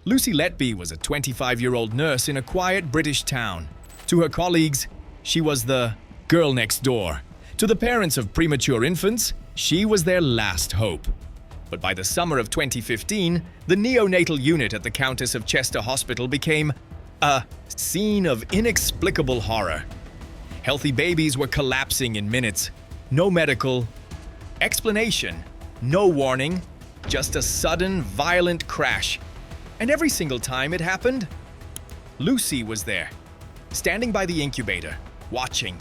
Lucy Letby was a 25-year-old nurse in a quiet British town. To her colleagues, she was the girl next door. To the parents of premature infants, she was their last hope. But by the summer of 2015, the neonatal unit at the Countess of Chester Hospital became a scene of inexplicable horror. Healthy babies were collapsing in minutes. No medical explanation, no warning, just a sudden, violent crash. And every single time it happened, Lucy was there, standing by the incubator, watching.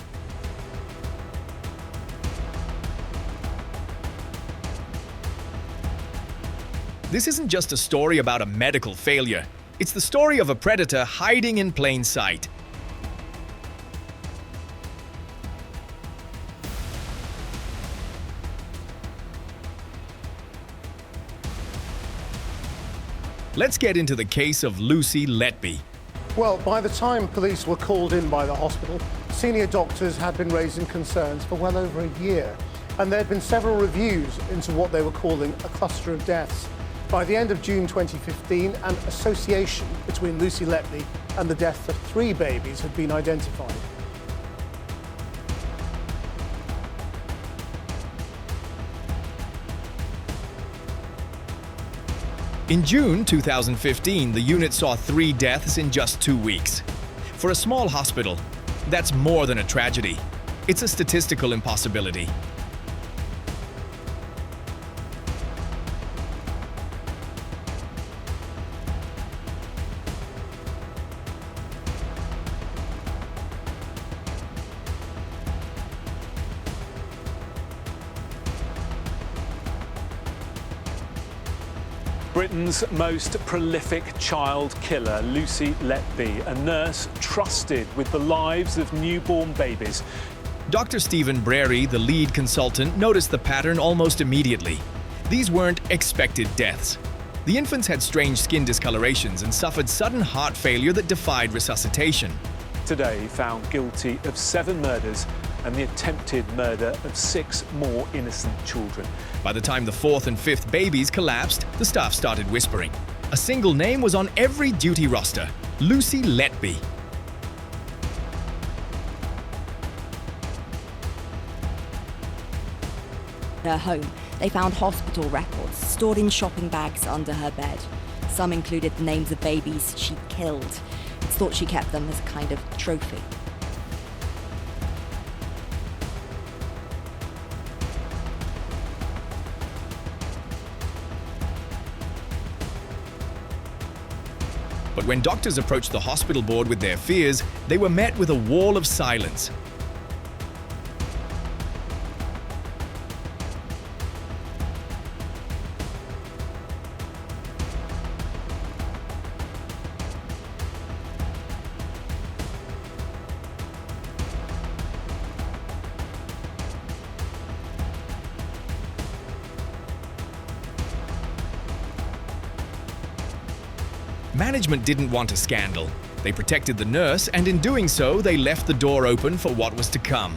This isn't just a story about a medical failure. It's the story of a predator hiding in plain sight. Let's get into the case of Lucy Letby. Well, by the time police were called in by the hospital, senior doctors had been raising concerns for well over a year, and there had been several reviews into what they were calling a cluster of deaths. By the end of June 2015, an association between Lucy Letby and the death of 3 babies had been identified. In June 2015, the unit saw 3 deaths in just 2 weeks. For a small hospital, that's more than a tragedy. It's a statistical impossibility. Britain's most prolific child killer, Lucy Letby, a nurse trusted with the lives of newborn babies. Dr. Stephen Brary, the lead consultant, noticed the pattern almost immediately. These weren't expected deaths. The infants had strange skin discolorations and suffered sudden heart failure that defied resuscitation. Today found guilty of 7 murders and the attempted murder of 6 more innocent children. By the time the 4th and 5th babies collapsed, the staff started whispering. A single name was on every duty roster: Lucy Letby. Her home, they found hospital records stored in shopping bags under her bed. Some included the names of babies she'd killed. It's thought she kept them as a kind of trophy. But when doctors approached the hospital board with their fears, they were met with a wall of silence. Management didn't want a scandal. They protected the nurse, and in doing so, they left the door open for what was to come.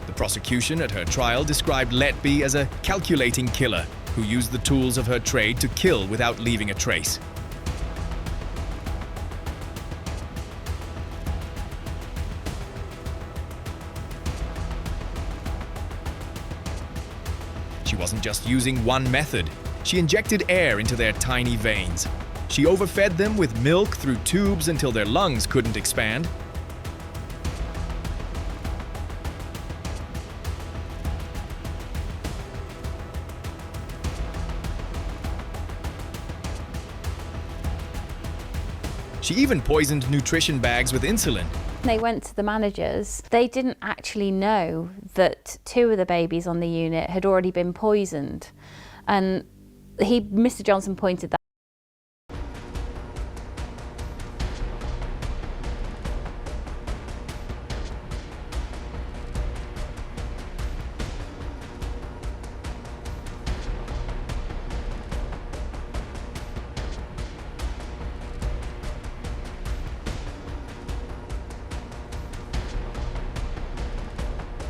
The prosecution at her trial described Letby as a calculating killer who used the tools of her trade to kill without leaving a trace. She wasn't just using one method. She injected air into their tiny veins. She overfed them with milk through tubes until their lungs couldn't expand. She even poisoned nutrition bags with insulin. They went to the managers. They didn't actually know that 2 of the babies on the unit had already been poisoned. And Mr. Johnson pointed that.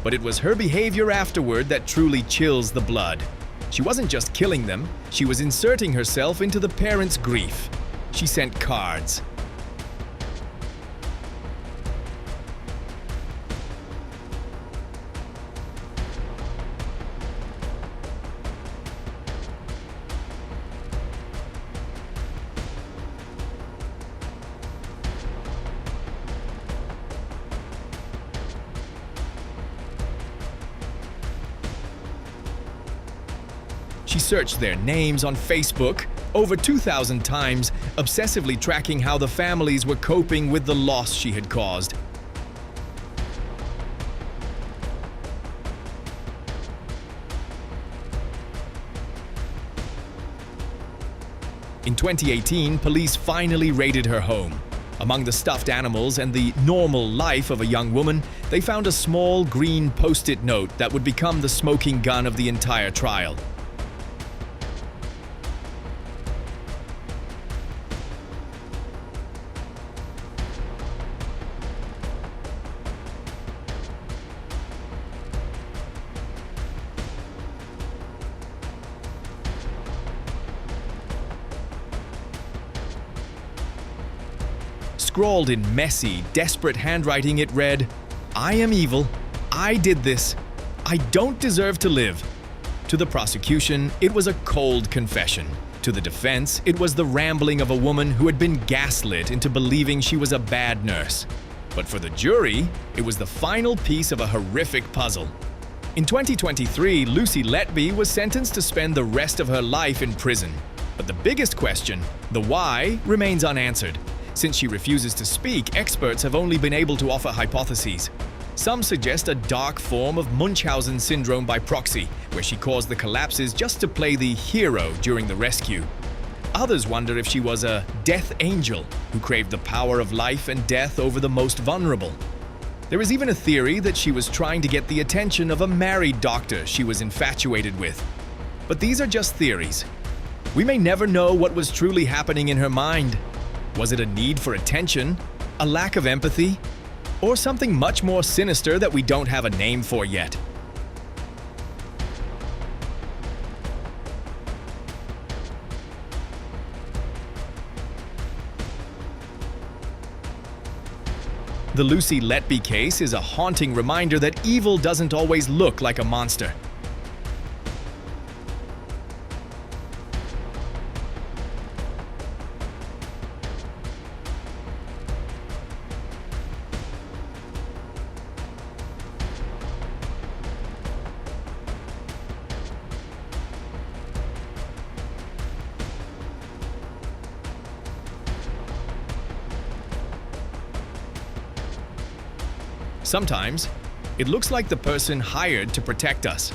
But it was her behavior afterward that truly chills the blood. She wasn't just killing them, she was inserting herself into the parents' grief. She sent cards. She searched their names on Facebook over 2,000 times, obsessively tracking how the families were coping with the loss she had caused. In 2018, police finally raided her home. Among the stuffed animals and the normal life of a young woman, they found a small green post-it note that would become the smoking gun of the entire trial. Scrawled in messy, desperate handwriting, it read, "I am evil. I did this. I don't deserve to live." To the prosecution, it was a cold confession. To the defense, it was the rambling of a woman who had been gaslit into believing she was a bad nurse. But for the jury, it was the final piece of a horrific puzzle. In 2023, Lucy Letby was sentenced to spend the rest of her life in prison. But the biggest question, the why, remains unanswered. Since she refuses to speak, experts have only been able to offer hypotheses. Some suggest a dark form of Munchausen syndrome by proxy, where she caused the collapses just to play the hero during the rescue. Others wonder if she was a death angel who craved the power of life and death over the most vulnerable. There is even a theory that she was trying to get the attention of a married doctor she was infatuated with. But these are just theories. We may never know what was truly happening in her mind. Was it a need for attention, a lack of empathy, or something much more sinister that we don't have a name for yet? The Lucy Letby case is a haunting reminder that evil doesn't always look like a monster. Sometimes, it looks like the person hired to protect us.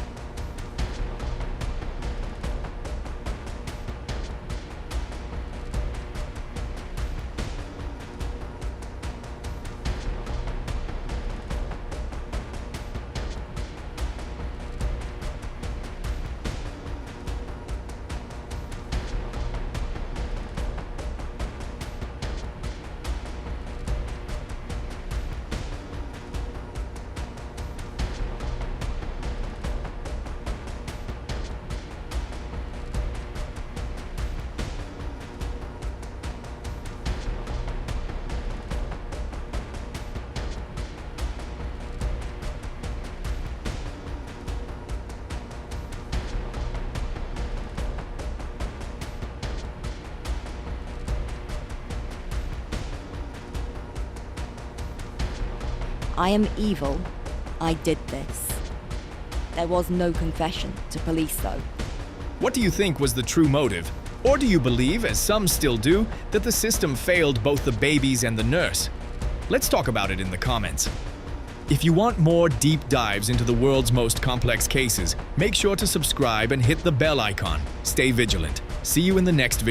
I am evil. I did this. There was no confession to police, though. What do you think was the true motive? Or do you believe, as some still do, that the system failed both the babies and the nurse? Let's talk about it in the comments. If you want more deep dives into the world's most complex cases, make sure to subscribe and hit the bell icon. Stay vigilant. See you in the next video.